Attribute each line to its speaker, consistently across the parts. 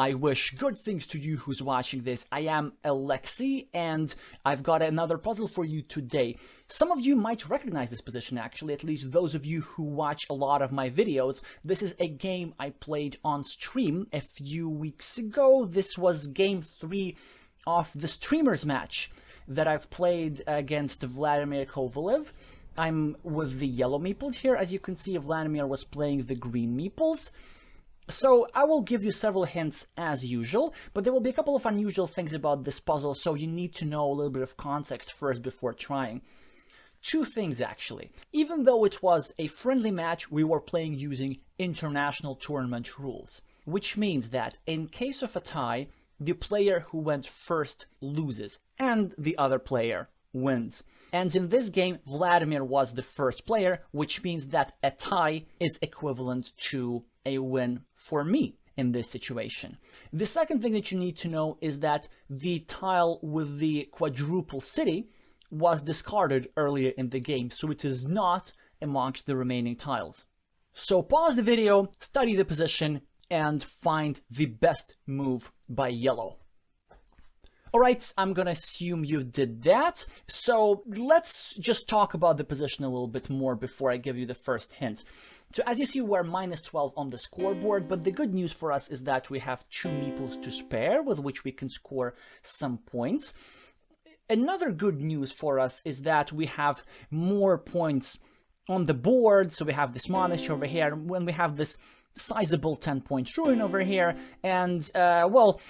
Speaker 1: I wish good things to you who's watching this. I am Alexey, and I've got another puzzle for you today. Some of you might recognize this position, actually, at least those of you who watch a lot of my videos. This is a game I played on stream a few weeks ago. This was game 3 of the streamers match that I've played against Vladimir Kovalev. I'm with the yellow meeples here. As you can see, Vladimir was playing the green meeples. So I will give you several hints as usual, but there will be a couple of unusual things about this puzzle, so you need to know a little bit of context first before trying. 2 things, actually. Even though it was a friendly match, we were playing using international tournament rules, which means that in case of a tie, the player who went first loses, and the other player wins. And in this game, Vladimir was the first player, which means that a tie is equivalent to a win for me in this situation. The second thing that you need to know is that the tile with the quadruple city was discarded earlier in the game, so it is not amongst the remaining tiles. So pause the video, study the position, and find the best move by yellow. Alright, I'm gonna assume you did that, so let's just talk about the position a little bit more before I give you the first hint. So as you see, we're -12 on the scoreboard, but the good news for us is that we have 2 meeples to spare, with which we can score some points. Another good news for us is that we have more points on the board, so we have this monastery over here, when we have this sizable 10-point ruin over here, and, well,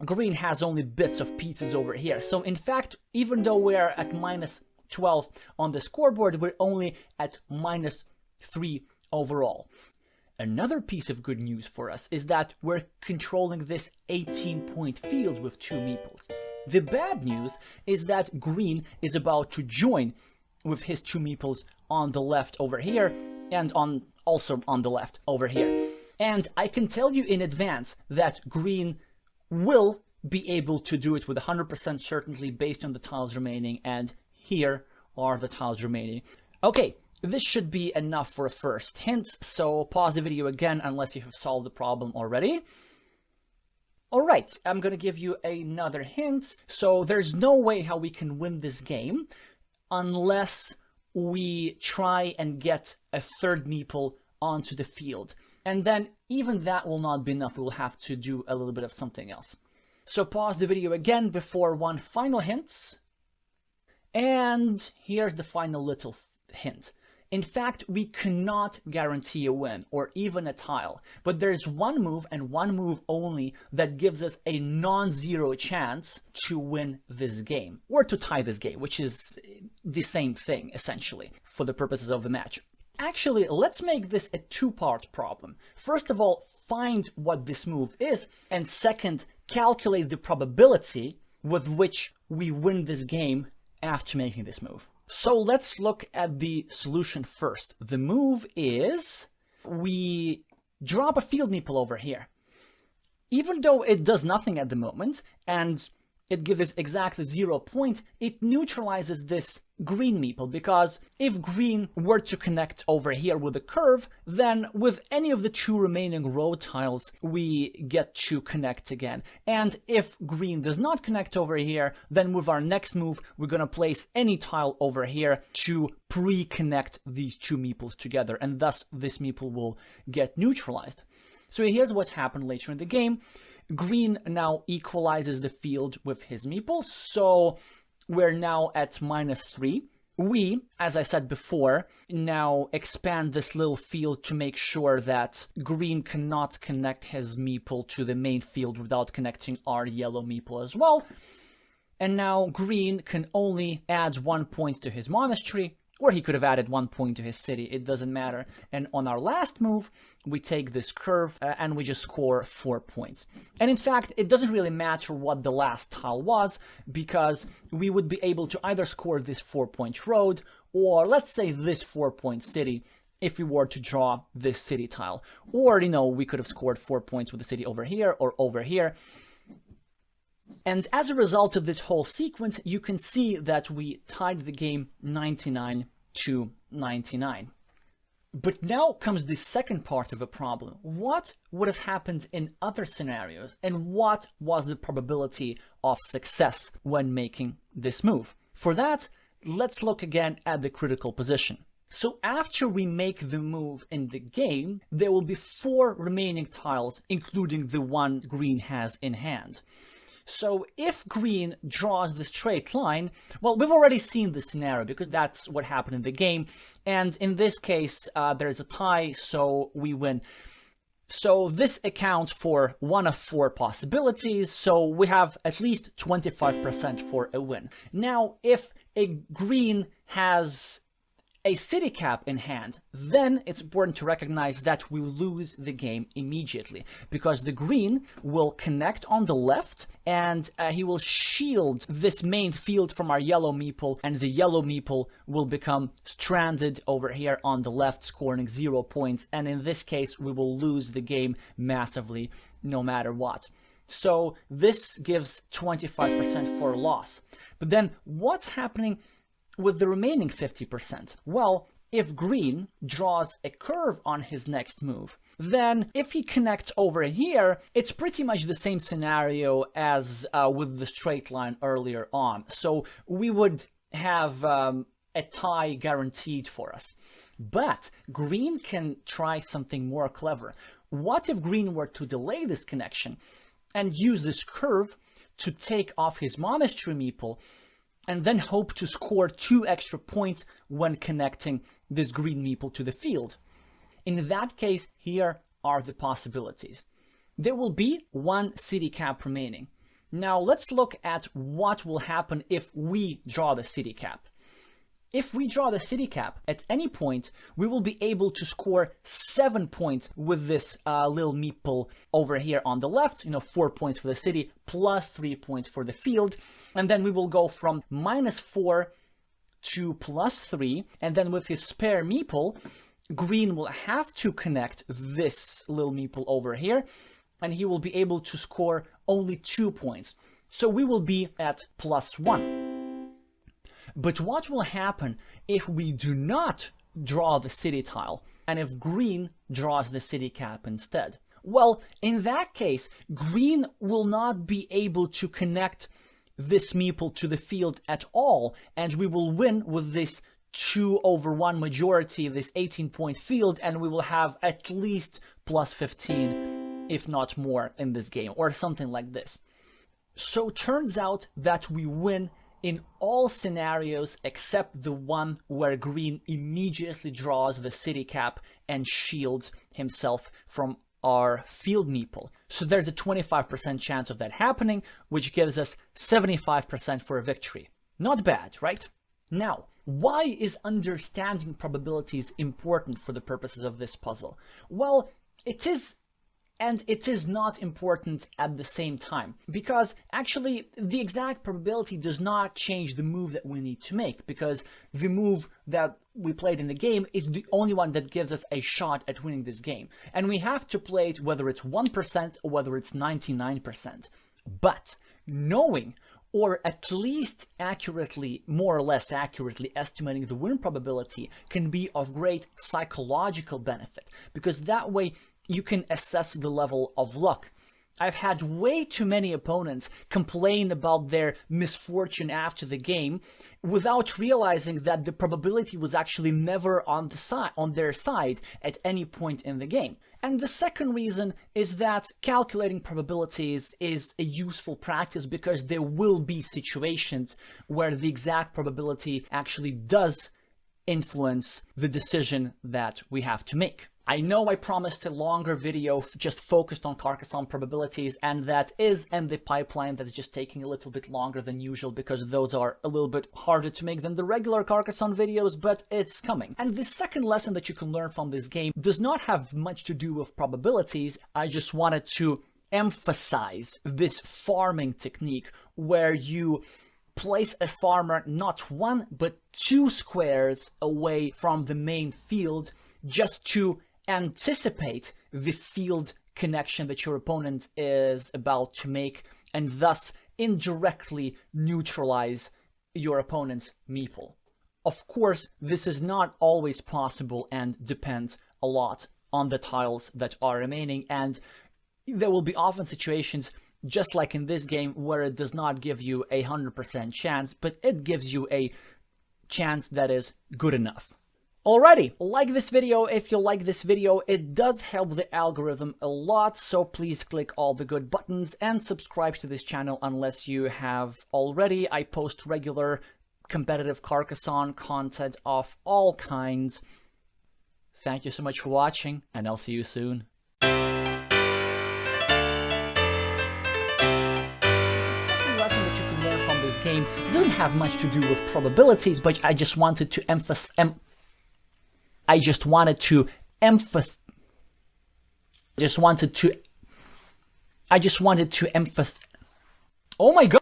Speaker 1: green has only bits of pieces over here. So in fact, even though we're at -12 on the scoreboard, we're only at -3 overall. Another piece of good news for us is that we're controlling this 18-point field with 2 meeples. The bad news is that green is about to join with his 2 meeples on the left over here, and also on the left over here. And I can tell you in advance that green will be able to do it with 100% certainty based on the tiles remaining, and here are the tiles remaining. Okay, this should be enough for a first hint, so pause the video again unless you have solved the problem already. Alright, I'm gonna give you another hint. So there's no way how we can win this game unless we try and get a 3rd meeple onto the field. And then even that will not be enough. We'll have to do a little bit of something else. So pause the video again before one final hint. And here's the final little hint. In fact, we cannot guarantee a win or even a tile, but there's one move and one move only that gives us a non-zero chance to win this game or to tie this game, which is the same thing essentially for the purposes of the match. Actually, let's make this a 2-part problem. First of all, find what this move is, and second, calculate the probability with which we win this game after making this move. So let's look at the solution first. The move is we drop a field meeple over here. Even though it does nothing at the moment, and it gives us exactly 0 points, it neutralizes this green meeple, because if green were to connect over here with a curve, then with any of the 2 remaining row tiles, we get to connect again. And if green does not connect over here, then with our next move, we're going to place any tile over here to pre-connect these 2 meeples together, and thus this meeple will get neutralized. So here's what happened later in the game. Green now equalizes the field with his meeple, so we're now at -3. We, as I said before, now expand this little field to make sure that green cannot connect his meeple to the main field without connecting our yellow meeple as well. And now green can only add 1 point to his monastery, or he could have added 1 point to his city, it doesn't matter. And on our last move, we take this curve and we just score 4 points. And in fact, it doesn't really matter what the last tile was, because we would be able to either score this 4-point road, or let's say this 4-point city, if we were to draw this city tile. Or, you know, we could have scored 4 points with the city over here or over here. And as a result of this whole sequence, you can see that we tied the game 99 to 99. But now comes the second part of the problem. What would have happened in other scenarios, and what was the probability of success when making this move? For that, let's look again at the critical position. So after we make the move in the game, there will be 4 remaining tiles, including the one green has in hand. So if green draws the straight line, well, we've already seen this scenario because that's what happened in the game. And in this case, there's a tie, so we win. So this accounts for 1 of 4 possibilities, so we have at least 25% for a win. Now, if a green has a city cap in hand, then it's important to recognize that we lose the game immediately, because the green will connect on the left and he will shield this main field from our yellow meeple, and the yellow meeple will become stranded over here on the left, scoring 0 points, and in this case we will lose the game massively no matter what. So this gives 25% for loss. But then what's happening with the remaining 50%? Well, if green draws a curve on his next move, then if he connects over here, it's pretty much the same scenario as with the straight line earlier on. So we would have a tie guaranteed for us. But green can try something more clever. What if green were to delay this connection and use this curve to take off his monastery meeple, and then hope to score 2 extra points when connecting this green meeple to the field? In that case, here are the possibilities. There will be 1 city cap remaining. Now let's look at what will happen if we draw the city cap. If we draw the city cap at any point, we will be able to score 7 points with this little meeple over here on the left, 4 points for the city, plus 3 points for the field. And then we will go from -4 to +3. And then with his spare meeple, green will have to connect this little meeple over here, and he will be able to score only 2 points. So we will be at +1. But what will happen if we do not draw the city tile, and if green draws the city cap instead? Well, in that case, green will not be able to connect this meeple to the field at all, and we will win with this 2/1 majority, this 18-point field, and we will have at least +15, if not more, in this game, or something like this. So turns out that we win in all scenarios except the one where green immediately draws the city cap and shields himself from our field meeple. So there's a 25% chance of that happening, which gives us 75% for a victory. Not bad, right? Now, why is understanding probabilities important for the purposes of this puzzle? Well, it is, and it is not important at the same time, because actually the exact probability does not change the move that we need to make, because the move that we played in the game is the only one that gives us a shot at winning this game. And we have to play it whether it's 1% or whether it's 99%. But knowing, or at least accurately, more or less accurately estimating the win probability can be of great psychological benefit, because that way you can assess the level of luck. I've had way too many opponents complain about their misfortune after the game without realizing that the probability was actually never on their side at any point in the game. And the second reason is that calculating probabilities is a useful practice, because there will be situations where the exact probability actually does influence the decision that we have to make. I know I promised a longer video just focused on Carcassonne probabilities, and that is in the pipeline. That's just taking a little bit longer than usual because those are a little bit harder to make than the regular Carcassonne videos, but it's coming. And the second lesson that you can learn from this game does not have much to do with probabilities. I just wanted to emphasize this farming technique where you place a farmer not 1 but 2 squares away from the main field, just to anticipate the field connection that your opponent is about to make, and thus indirectly neutralize your opponent's meeple. Of course, this is not always possible and depends a lot on the tiles that are remaining, and there will be often situations, just like in this game, where it does not give you 100% chance, but it gives you a chance that is good enough. Alrighty, like this video if you like this video. It does help the algorithm a lot, so please click all the good buttons and subscribe to this channel unless you have already. I post regular competitive Carcassonne content of all kinds. Thank you so much for watching, and I'll see you soon. The second lesson that you can learn from this game doesn't have much to do with probabilities, but I just wanted to emphasize. Oh my god!